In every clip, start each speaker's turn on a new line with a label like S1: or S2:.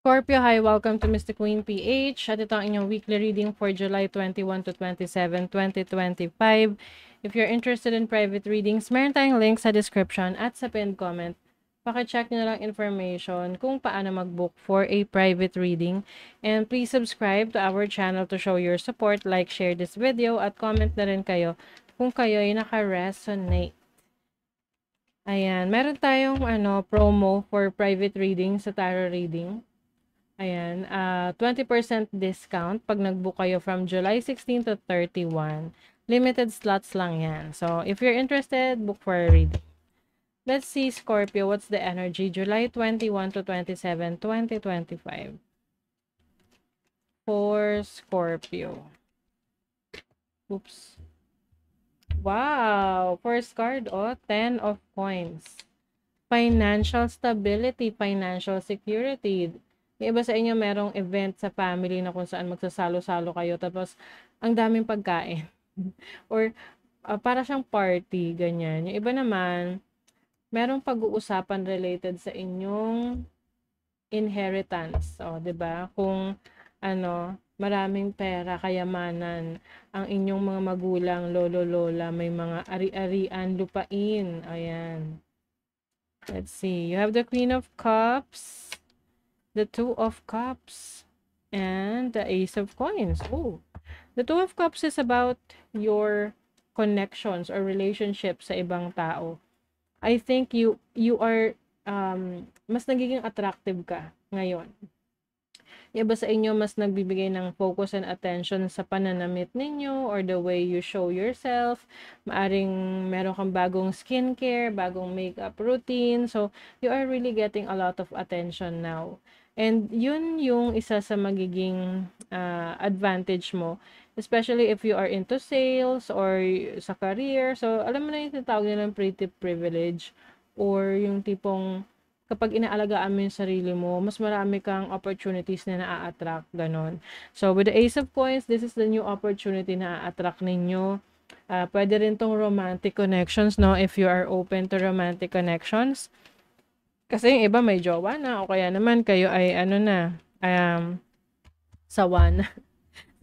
S1: Scorpio, hi, welcome to Mystic Queen PH. At ito ang inyong weekly reading for July 21 to 27, 2025. If you're interested in private readings, meron tayong link sa description at sa pinned comment. Pakicheck nyo na lang information kung paano mag-book for a private reading. And please subscribe to our channel to show your support, like, share this video, at comment na rin kayo kung kayo ay naka-resonate. Ayan, meron tayong promo for private reading sa tarot reading. Ayan, 20% discount pag nag-book kayo from July 16 to 31. Limited slots lang yan. So, if you're interested, book for a reading. Let's see, Scorpio, what's the energy? July 21 to 27, 2025. For Scorpio. Oops. Wow! First card, 10 of coins. Financial stability, financial security. Yung iba sa inyo merong event sa family na kung saan magsasalo-salo kayo tapos ang daming pagkain. Or para siyang party, ganyan. Yung iba naman, merong pag-uusapan related sa inyong inheritance. O, 'di ba? Kung maraming pera, kayamanan ang inyong mga magulang, lolo-lola, may mga ari-arian, lupain. Ayan. Let's see. You have the Queen of Cups, the Two of Cups, and the Ace of Coins. Oh, the Two of Cups is about your connections or relationships sa ibang tao. I think you are mas nagiging attractive ka ngayon. Yung iba sa inyo mas nagbibigay ng focus and attention sa pananamit ninyo or the way you show yourself. Maaring meron kang bagong skincare, bagong makeup routine. So, you are really getting a lot of attention now. And yun yung isa sa magiging advantage mo. Especially if you are into sales or sa career. So, alam mo na yung tinatawag nilang pretty privilege or yung tipong kapag inaalagaan mo yung sarili mo, mas marami kang opportunities na naa-attract, ganon. So, with the Ace of Coins, this is the new opportunity na a-attract ninyo. Pwede rin tong romantic connections, no? If you are open to romantic connections. Kasi yung iba may jowa na, o kaya naman kayo ay sawa na.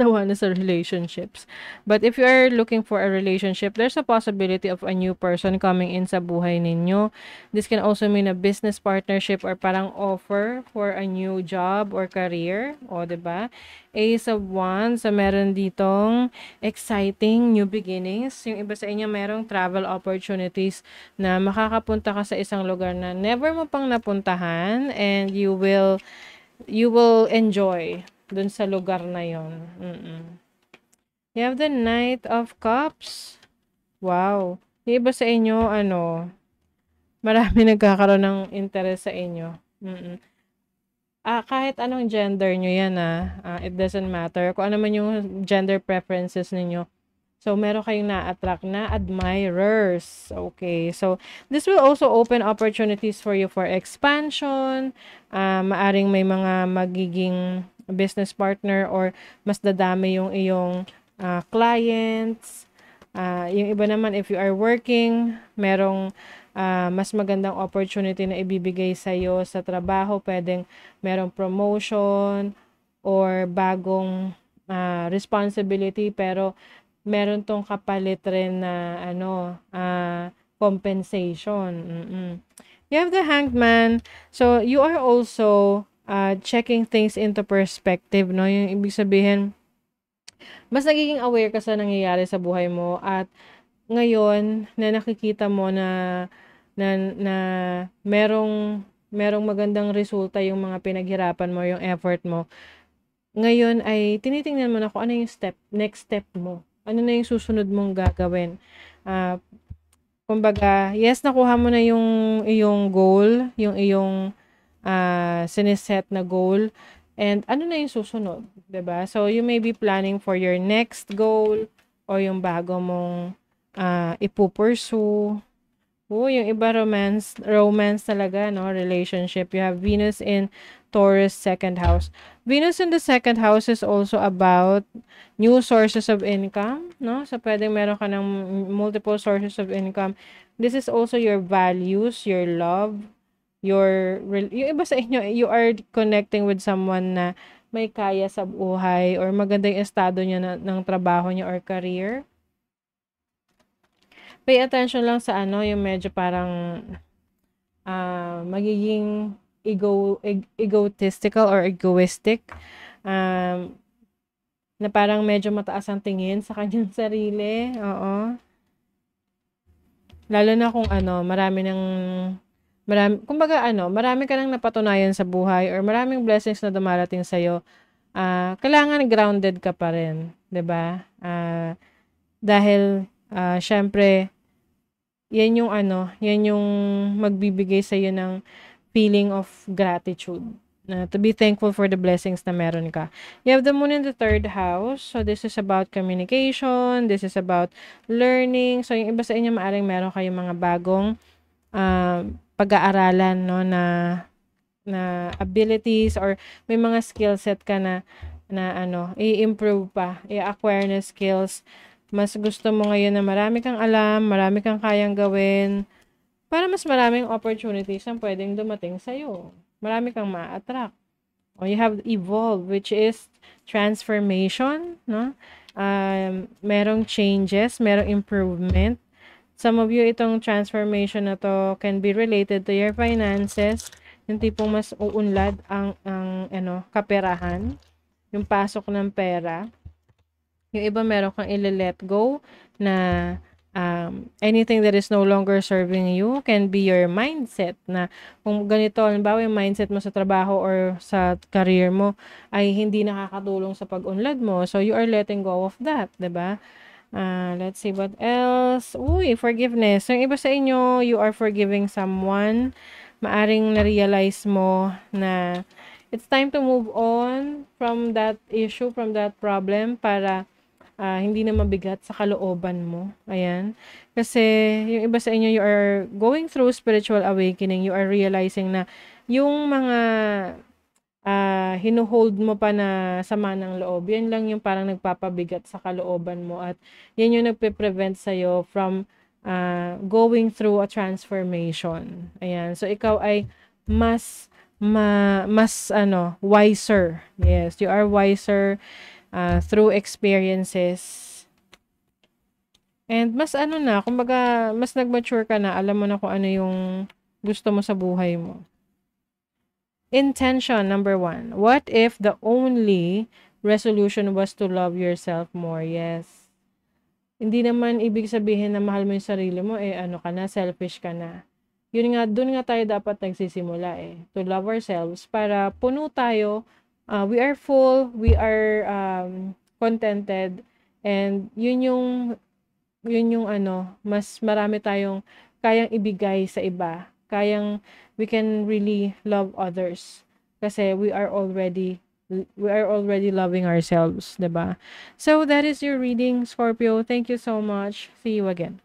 S1: The one is a relationships. But if you are looking for a relationship, there's a possibility of a new person coming in sa buhay ninyo. This can also mean a business partnership or parang offer for a new job or career. O, diba? Ace of Wands, so meron ditong exciting new beginnings. Yung iba sa inyo merong travel opportunities na makakapunta ka sa isang lugar na never mo pang napuntahan and you will enjoy dun sa lugar na yon. You have the Knight of Cups. Wow. Yung iba sa inyo, marami nagkakaroon ng interest sa inyo. Kahit anong gender nyo yan, it doesn't matter. Kung ano man yung gender preferences ninyo. So, meron kayong na-attract na admirers. Okay. So, this will also open opportunities for you for expansion. Maaring may mga magiging business partner or mas dadami yung iyong clients. Yung iba naman, if you are working, merong mas magandang opportunity na ibibigay sa'yo sa trabaho. Pwedeng merong promotion or bagong responsibility, pero meron tong kapalit rin na compensation. You have the Hanged Man. So, you are also checking things into perspective, no? Yung ibig sabihin, mas nagiging aware ka sa nangyayari sa buhay mo at ngayon na nakikita mo na merong magandang resulta yung mga pinaghirapan mo, yung effort mo. Ngayon ay tinitingnan mo na kung ano yung next step mo. Ano na yung susunod mong gagawin. Kumbaga, yes, nakuha mo na yung iyong goal, yung iyong siniset na goal, and ano na yung susunod, 'di ba? So, you may be planning for your next goal o yung bago mong ipupursue. Yung iba romance talaga, no? Relationship. You have Venus in Taurus second house. Venus in the second house is also about new sources of income, no? So, pwedeng meron ka ng multiple sources of income. This is also your values, your love, yung iba sa inyo, you are connecting with someone na may kaya sa buhay or maganda yung estado niya ng trabaho niya or career. Pay attention lang sa ano, yung medyo parang magiging egotistical or egoistic. Na parang medyo mataas ang tingin sa kanyang sarili. Oo. Lalo na kung ano, kumbaga ano, marami ka nang napatunayan sa buhay or maraming blessings na dumarating sa'yo. Kailangan grounded ka pa rin, 'di ba? Dahil syempre, yan yung magbibigay sa'yo ng feeling of gratitude. To be thankful for the blessings na meron ka. You have the moon in the 3rd house. So, this is about communication. This is about learning. So, yung iba sa inyo, maaring meron kayong mga bagong pag-aaralan, no, na abilities or may mga skill set ka na i-improve pa, i-acquire na skills. Mas gusto mo ngayon na marami kang alam, marami kang kayang gawin, para mas maraming opportunities ang pwedeng dumating sa'yo. Marami kang ma-attract. O you have evolve, which is transformation, no? Merong changes, merong improvement. Some of you, itong transformation na to can be related to your finances. Yung tipong mas uunlad ang kaperahan, yung pasok ng pera. Yung iba meron kang i-let go na anything that is no longer serving you can be your mindset na kung ganito, halimbawa yung mindset mo sa trabaho or sa career mo ay hindi nakakatulong sa pag-unlad mo. So, you are letting go of that, 'di ba? Let's see what else. Uy, forgiveness. So, yung iba sa inyo, you are forgiving someone. Maaring na-realize mo na it's time to move on from that issue, from that problem para hindi na mabigat sa kalooban mo. Ayan. Kasi yung iba sa inyo, you are going through spiritual awakening. You are realizing na yung mga hinuhold mo pa na sama ng loob, yan lang yung parang nagpapabigat sa kalooban mo at yan yung nagpe-prevent sa'yo from going through a transformation. Ayan. So, ikaw ay mas wiser. Yes, you are wiser through experiences. And mas kumbaga, mas nag-mature ka na, alam mo na kung ano yung gusto mo sa buhay mo. Intention, number 1. What if the only resolution was to love yourself more? Yes. Hindi naman ibig sabihin na mahal mo yung sarili mo, selfish ka na. Doon nga tayo dapat nagsisimula to love ourselves para puno tayo. We are full, we are contented, and yun yung mas marami tayong kayang ibigay sa iba. We can really love others. Kasi we are already loving ourselves, 'di ba? So that is your reading, Scorpio. Thank you so much. See you again.